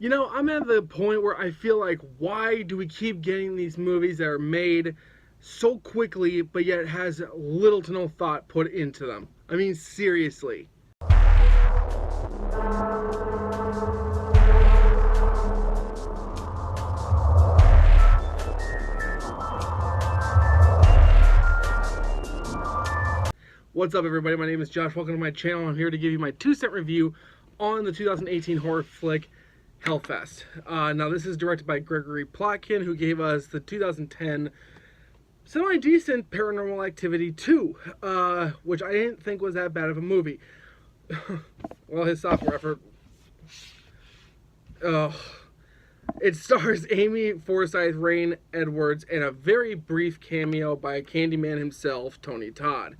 You know, I'm at the point where I feel like, why do we keep getting these movies that are made so quickly, but yet has little to no thought put into them? I mean, seriously. What's up, everybody? My name is Josh. Welcome to my channel. I'm here to give you my 2-cent review on the 2018 horror flick Hellfest. Now, this is directed by Gregory Plotkin, who gave us the 2010 semi-decent Paranormal Activity 2, which I didn't think was that bad of a movie. Well, his sophomore effort. It stars Amy Forsyth, Rain Edwards, and a very brief cameo by Candyman himself, Tony Todd.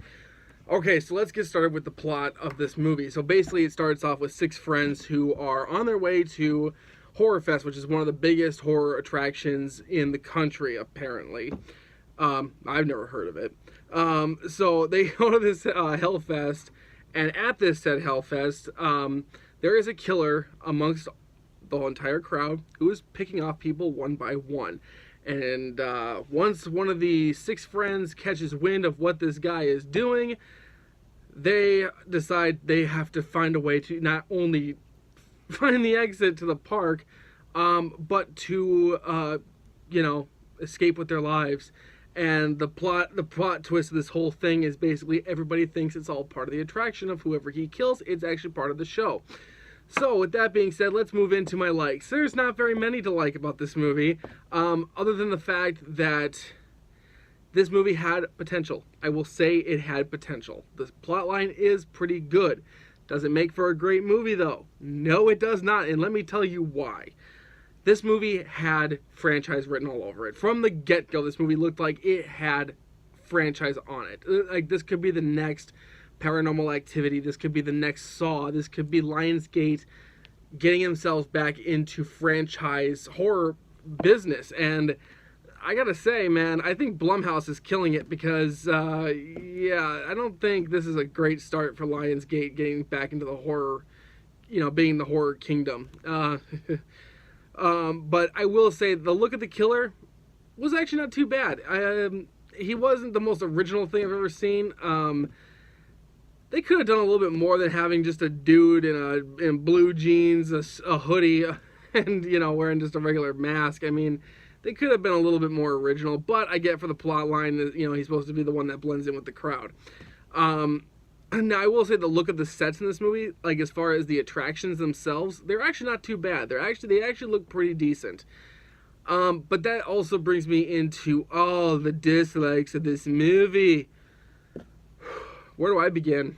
Okay, so let's get started with the plot of this movie. So basically it starts off with 6 friends who are on their way to Horror Fest, which is one of the biggest horror attractions in the country, apparently. I've never heard of it. So they go to this Hellfest, and at this said Hellfest, there is a killer amongst the whole entire crowd who is picking off people one by one. And once one of the 6 friends catches wind of what this guy is doing, they decide they have to find a way to not only find the exit to the park, but to, escape with their lives. And the plot twist of this whole thing is basically everybody thinks it's all part of the attraction of whoever he kills. It's actually part of the show. So, with that being said, let's move into my likes. There's not very many to like about this movie, other than the fact that this movie had potential. I will say it had potential. The plotline is pretty good. Does it make for a great movie, though? No, it does not, and let me tell you why. This movie had franchise written all over it. From the get-go, this movie looked like it had franchise on it. Like, this could be the next Paranormal Activity, this could be the next Saw, this could be Lionsgate getting themselves back into franchise horror business. And I gotta say, man, I think Blumhouse is killing it because, I don't think this is a great start for Lionsgate getting back into the horror, being the horror kingdom. But I will say, the look of the killer was actually not too bad. He wasn't the most original thing I've ever seen. They could have done a little bit more than having just a dude in blue jeans, a hoodie, and, wearing just a regular mask. I mean, they could have been a little bit more original, but I get for the plot line that, he's supposed to be the one that blends in with the crowd. Now, I will say the look of the sets in this movie, like as far as the attractions themselves, they're actually not too bad. They actually look pretty decent. But that also brings me into all the dislikes of this movie. Where do I begin?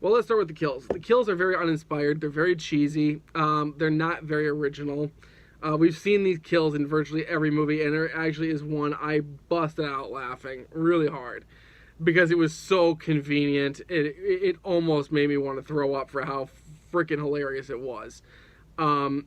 Well, let's start with the kills. The kills are very uninspired. They're very cheesy. They're not very original. We've seen these kills in virtually every movie, and there actually is one I busted out laughing really hard because it was so convenient. It almost made me want to throw up for how freaking hilarious it was. I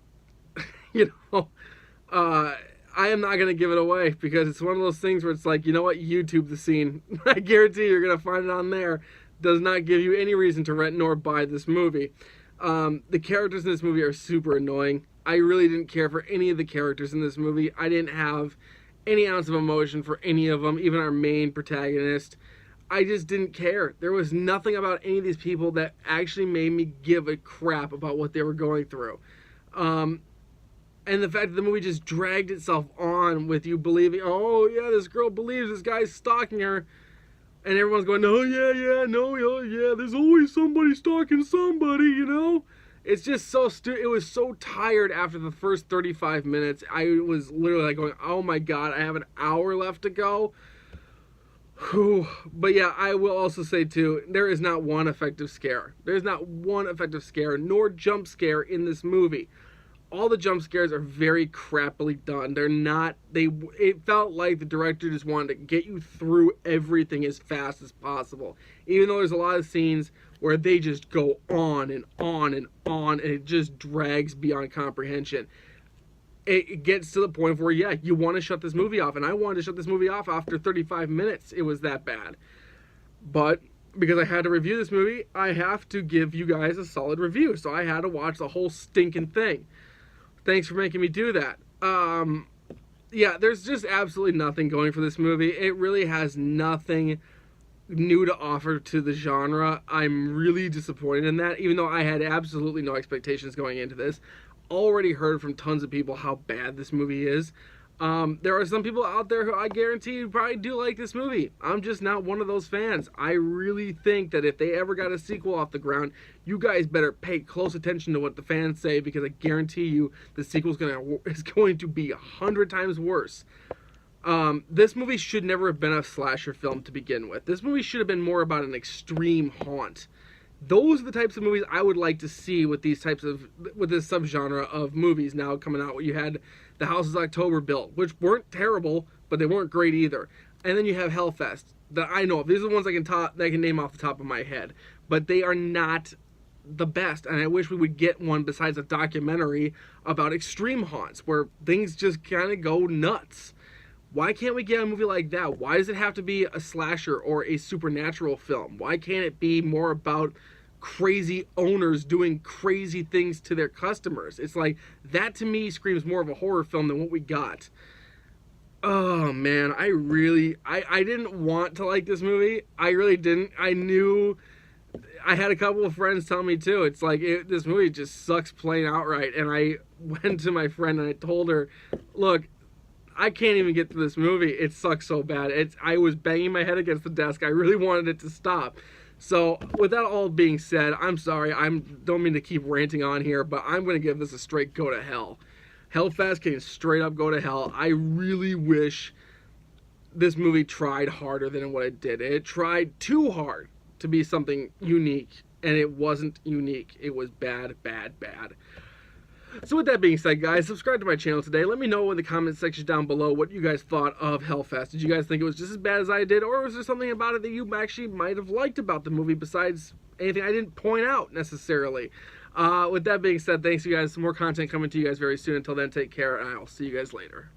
am not going to give it away because it's one of those things where it's like, you know what, YouTube the scene. I guarantee you're going to find it on there. Does not give you any reason to rent nor buy this movie. The characters in this movie are super annoying. I really didn't care for any of the characters in this movie. I didn't have any ounce of emotion for any of them, even our main protagonist. I just didn't care. There was nothing about any of these people that actually made me give a crap about what they were going through. And the fact that the movie just dragged itself on with you believing, oh yeah, this girl believes this guy's stalking her. And everyone's going, oh yeah, there's always somebody stalking somebody, It's just so stupid. It was so tired after the first 35 minutes. I was literally like going, oh my God, I have an hour left to go. Whew. But yeah, I will also say too, there is not one effective scare. There's not one effective scare, nor jump scare in this movie. All the jump scares are very crappily done. It felt like the director just wanted to get you through everything as fast as possible. Even though there's a lot of scenes where they just go on and on and on, and it just drags beyond comprehension. It gets to the point where, yeah, you want to shut this movie off. And I wanted to shut this movie off after 35 minutes. It was that bad. But because I had to review this movie, I have to give you guys a solid review. So I had to watch the whole stinking thing. Thanks for making me do that. Yeah, there's just absolutely nothing going for this movie. It really has nothing new to offer to the genre. I'm really disappointed in that, even though I had absolutely no expectations going into this. Already heard from tons of people how bad this movie is. There are some people out there who I guarantee you probably do like this movie. I'm just not one of those fans. I really think that if they ever got a sequel off the ground, you guys better pay close attention to what the fans say, because I guarantee you the sequel is going to be 100 times worse. This movie should never have been a slasher film to begin with. This movie should have been more about an extreme haunt. Those are the types of movies I would like to see with this subgenre of movies now coming out. You had The Houses October built, which weren't terrible, but they weren't great either. And then you have Hellfest, that I know of. These are the ones that I can name off the top of my head. But they are not the best, and I wish we would get one besides a documentary about extreme haunts, where things just kind of go nuts. Why can't we get a movie like that? Why does it have to be a slasher or a supernatural film? Why can't it be more about crazy owners doing crazy things to their customers? It's like, that to me screams more of a horror film than what we got. Oh man, I didn't want to like this movie. I really didn't. I knew, I had a couple of friends tell me too. It's like, this movie just sucks plain outright. And I went to my friend and I told her, look, I can't even get through this movie. It sucks so bad. I was banging my head against the desk. I really wanted it to stop. So, with that all being said, I'm sorry. I don't mean to keep ranting on here, but I'm going to give this a straight go to hell. Hellfest can straight up go to hell. I really wish this movie tried harder than what it did. It tried too hard to be something unique, and it wasn't unique. It was bad, bad, bad. So with that being said, guys, subscribe to my channel today. Let me know in the comment section down below what you guys thought of Hellfest. Did you guys think it was just as bad as I did, or was there something about it that you actually might have liked about the movie besides anything I didn't point out necessarily? With that being said, thanks you guys. Some more content coming to you guys very soon. Until then, take care, and I'll see you guys later.